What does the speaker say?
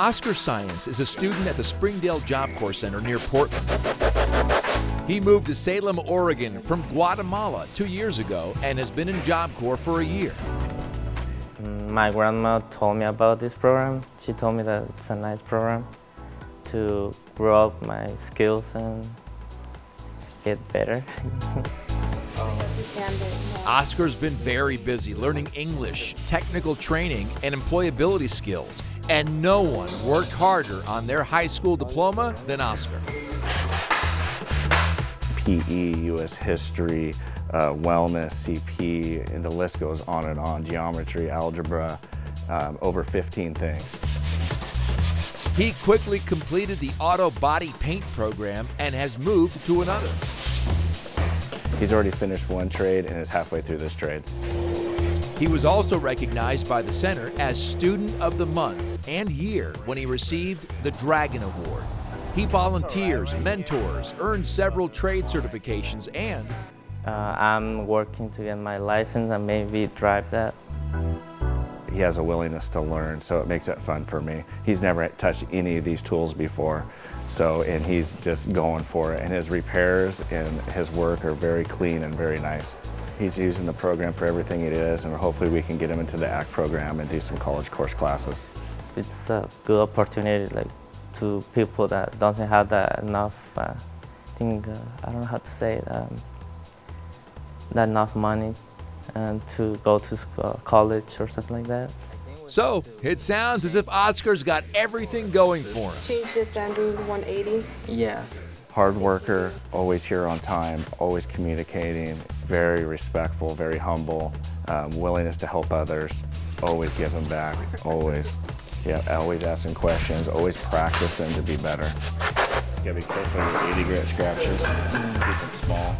Oscar Sanez is a student at the Springdale Job Corps Center near Portland. He moved to Salem, Oregon from Guatemala 2 years ago and has been in Job Corps for a year. My grandma told me about this program. She told me that it's a nice program to grow up my skills and get better. Oscar's been very busy learning English, technical training, and employability skills, and no one worked harder on their high school diploma than Oscar. PE, U.S. history, wellness, CP, and the list goes on and on, geometry, algebra, over 15 things. He quickly completed the auto body paint program and has moved to another. He's already finished one trade and is halfway through this trade. He was also recognized by the center as Student of the Month and Year when he received the Dragon Award. He volunteers, mentors, earned several trade certifications, and I'm working to get my license and maybe drive that. He has a willingness to learn, so it makes it fun for me. He's never touched any of these tools before, and he's just going for it. And his repairs and his work are very clean and very nice. He's using the program for everything it is, and hopefully we can get him into the ACT program and do some college course classes. It's a good opportunity, to people that doesn't have that enough. I don't know how to say it, not enough money and to go to college or something like that. So it sounds as if Oscar's got everything going for him. Change the standing 180. Yeah. Hard worker, always here on time, always communicating, very respectful, very humble, willingness to help others, always giving back, always. Yeah, always asking questions, always practicing to be better. You gotta be careful with 80 grit scratches, keep them small.